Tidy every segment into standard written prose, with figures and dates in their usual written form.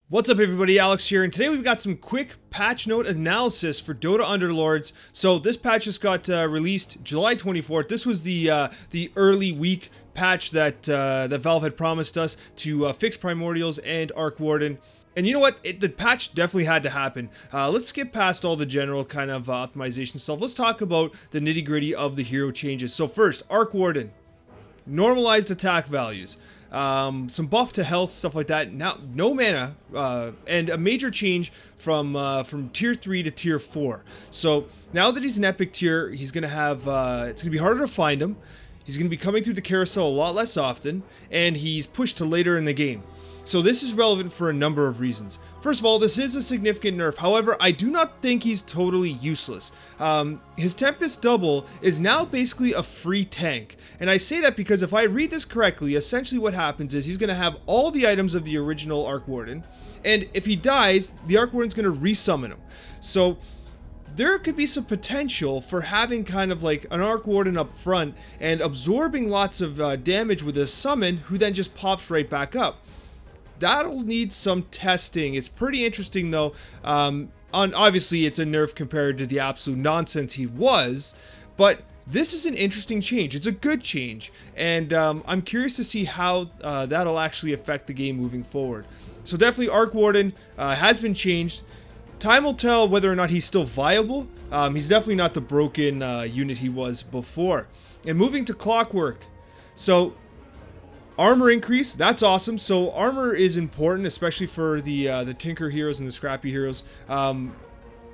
What's up everybody, Alex here, and today we've got some quick patch note analysis for Dota Underlords. So this patch just got released July 24th. This was the early week patch that Valve had promised us to fix Primordials and Arc Warden. And you know what? The patch definitely had to happen. Let's skip past all the general kind of optimization stuff. Let's talk about the nitty-gritty of the hero changes. So first, Arc Warden. Normalized attack values. Some buff to health, stuff like that. Now, no mana, and a major change from tier 3 to tier 4. So now that he's an epic tier, he's gonna have it's gonna be harder to find him. He's gonna be coming through the carousel a lot less often, and he's pushed to later in the game. So this is relevant for a number of reasons. First of all, this is a significant nerf. However, I do not think he's totally useless. His Tempest Double is now basically a free tank. And I say that because if I read this correctly, essentially what happens is he's going to have all the items of the original Arc Warden. And if he dies, the Arc Warden's going to resummon him. So there could be some potential for having kind of like an Arc Warden up front and absorbing lots of damage with a summon who then just pops right back up. That'll need some testing. It's pretty interesting though. Obviously it's a nerf compared to the absolute nonsense he was, but this is an interesting change. It's a good change, and I'm curious to see how that'll actually affect the game moving forward. So definitely Arc Warden has been changed. Time will tell whether or not he's still viable. He's definitely not the broken unit he was before. And moving to Clockwork. So armor increase, that's awesome. So armor is important, especially for the Tinker heroes and the Scrappy heroes.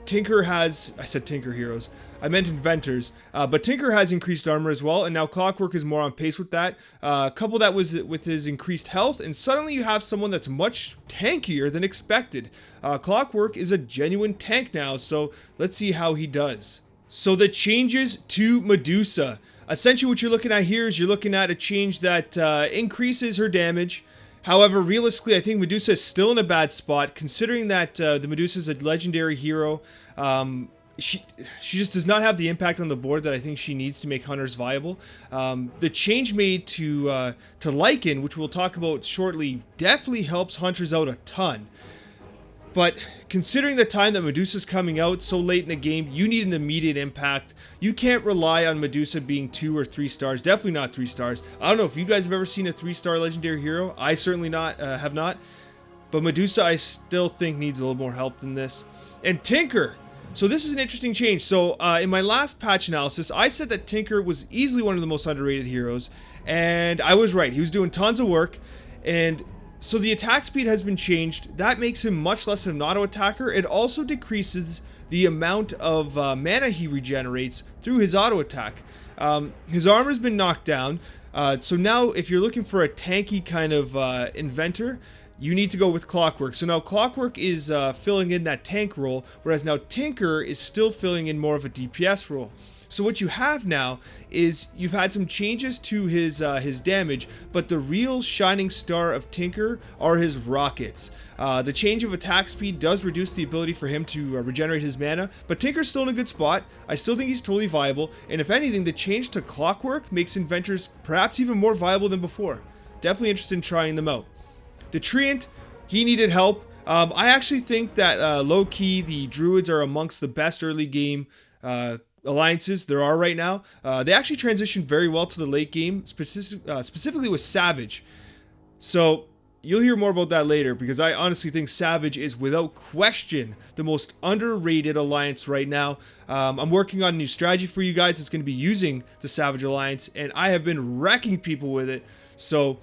Tinker has, I said Tinker heroes, I meant Inventors, but Tinker has increased armor as well, and now Clockwork is more on pace with that. Couple that with his increased health, and suddenly you have someone that's much tankier than expected. Clockwork is a genuine tank now, so let's see how he does. So the changes to Medusa. Essentially what you're looking at here is you're looking at a change that increases her damage. However, realistically, I think Medusa is still in a bad spot, considering that the Medusa is a legendary hero. She just does not have the impact on the board that I think she needs to make hunters viable. The change made to Lycan, which we'll talk about shortly, definitely helps hunters out a ton. But considering the time that Medusa's coming out so late in the game, you need an immediate impact. You can't rely on Medusa being 2 or 3 stars. Definitely not 3 stars. I don't know if you guys have ever seen a 3-star legendary hero. I certainly have not. But Medusa, I still think needs a little more help than this. And Tinker. So this is an interesting change. So in my last patch analysis, I said that Tinker was easily one of the most underrated heroes. And I was right. He was doing tons of work. And so the attack speed has been changed. That makes him much less of an auto attacker. It also decreases the amount of mana he regenerates through his auto attack. His armor's been knocked down. So now if you're looking for a tanky kind of inventor, you need to go with Clockwork. So now Clockwork is filling in that tank role, whereas now Tinker is still filling in more of a DPS role. So what you have now is you've had some changes to his damage, but the real shining star of Tinker are his rockets. The change of attack speed does reduce the ability for him to regenerate his mana, but Tinker's still in a good spot. I still think he's totally viable, and if anything, the change to Clockwork makes Inventors perhaps even more viable than before. Definitely interested in trying them out. The Treant, he needed help. I actually think that low-key, the Druids are amongst the best early game alliances there are right now. They actually transitioned very well to the late game, specifically with Savage. So you'll hear more about that later, because I honestly think Savage is without question the most underrated alliance right now. I'm working on a new strategy for you guys. It's going to be using the Savage alliance, and I have been wrecking people with it. So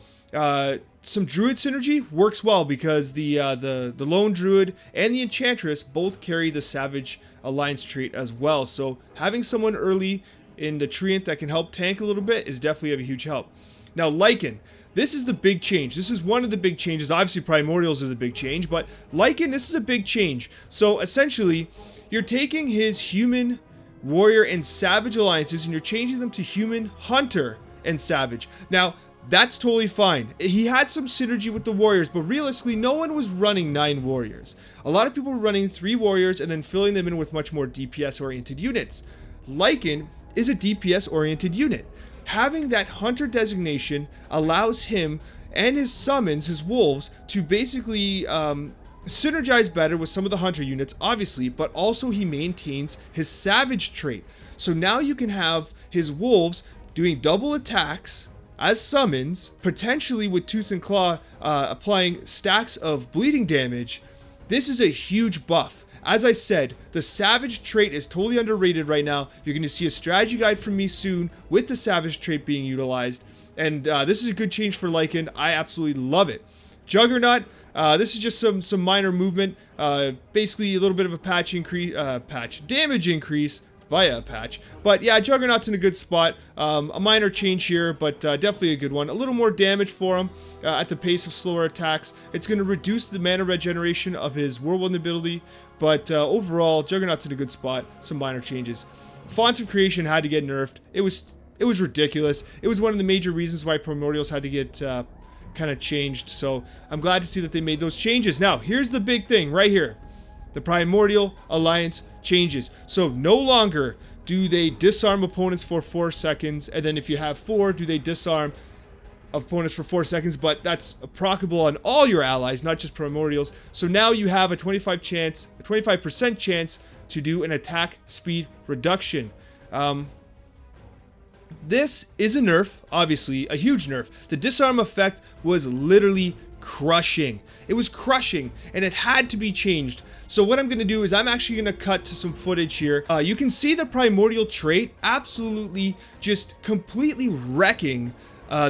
some Druid synergy works well, because the Lone Druid and the Enchantress both carry the Savage alliance trait as well. So having someone early in the Treant that can help tank a little bit is definitely of a huge help. Now Lycan, this is the big change. This is one of the big changes. Obviously Primordials are the big change, but Lycan, this is a big change. So essentially, you're taking his human, warrior, and savage alliances, and you're changing them to human, hunter, and savage. Now, that's totally fine. He had some synergy with the warriors, but realistically, no one was running 9 warriors. A lot of people were running 3 warriors and then filling them in with much more DPS-oriented units. Lycan is a DPS-oriented unit. Having that hunter designation allows him and his summons, his wolves, to basically synergize better with some of the hunter units, obviously, but also he maintains his savage trait. So now you can have his wolves doing double attacks as summons, potentially with Tooth and Claw applying stacks of bleeding damage. This is a huge buff. As I said, the Savage trait is totally underrated right now. You're going to see a strategy guide from me soon with the Savage trait being utilized. And this is a good change for Lycan. I absolutely love it. Juggernaut, this is just some minor movement. Basically a little bit of a patch increase, damage increase via a patch. But yeah, Juggernaut's in a good spot. A minor change here, but definitely a good one. A little more damage for him at the pace of slower attacks. It's going to reduce the mana regeneration of his Whirlwind ability, but overall, Juggernaut's in a good spot. Some minor changes. Fonts of Creation had to get nerfed. It was ridiculous. It was one of the major reasons why Primordials had to get kind of changed. So I'm glad to see that they made those changes. Now, here's the big thing right here. The Primordial Alliance changes. So no longer do they disarm opponents for 4 seconds, and then if you have 4, do they disarm opponents for 4 seconds, but that's proccable on all your allies, not just Primordials. So now you have a 25% chance to do an attack speed reduction. This is a nerf, obviously, a huge nerf. The disarm effect was literally crushing. It was crushing, and it had to be changed. So what I'm going to do is I'm actually going to cut to some footage here. You can see the Primordial trait absolutely just completely wrecking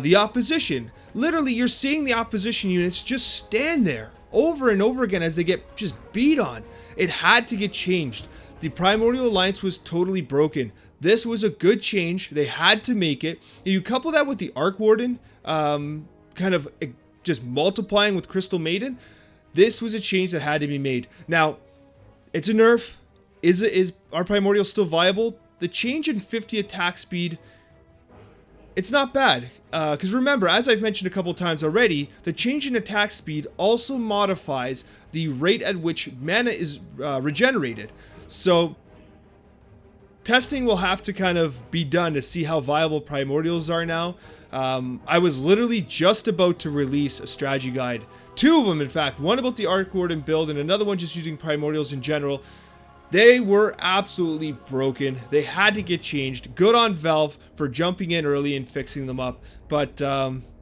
the opposition. Literally, you're seeing the opposition units just stand there over and over again as they get just beat on. It had to get changed. The Primordial Alliance was totally broken. This was a good change. They had to make it. And you couple that with the Arc Warden kind of just multiplying with Crystal Maiden. This was a change that had to be made. Now, it's a nerf. Is our Primordial still viable? The change in 50 attack speed, it's not bad. Because remember, as I've mentioned a couple times already, the change in attack speed also modifies the rate at which mana is regenerated. So testing will have to kind of be done to see how viable Primordials are now. I was literally just about to release a strategy guide. 2 of them, in fact. One about the Arc Warden build and another one just using Primordials in general. They were absolutely broken. They had to get changed. Good on Valve for jumping in early and fixing them up. But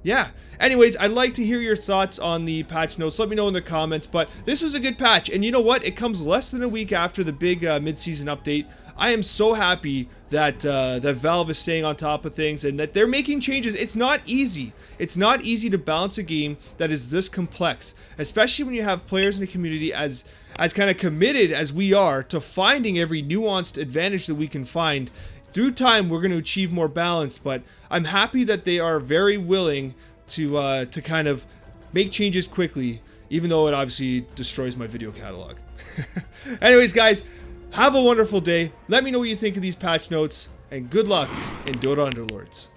yeah. Anyways, I'd like to hear your thoughts on the patch notes. Let me know in the comments. But this was a good patch. And you know what? It comes less than a week after the big mid-season update. I am so happy that that Valve is staying on top of things and that they're making changes. It's not easy. It's not easy to balance a game that is this complex, especially when you have players in the community as kind of committed as we are to finding every nuanced advantage that we can find. Through time, we're going to achieve more balance, but I'm happy that they are very willing to kind of make changes quickly, even though it obviously destroys my video catalog. Anyways, guys, have a wonderful day. Let me know what you think of these patch notes, and good luck in Dota Underlords.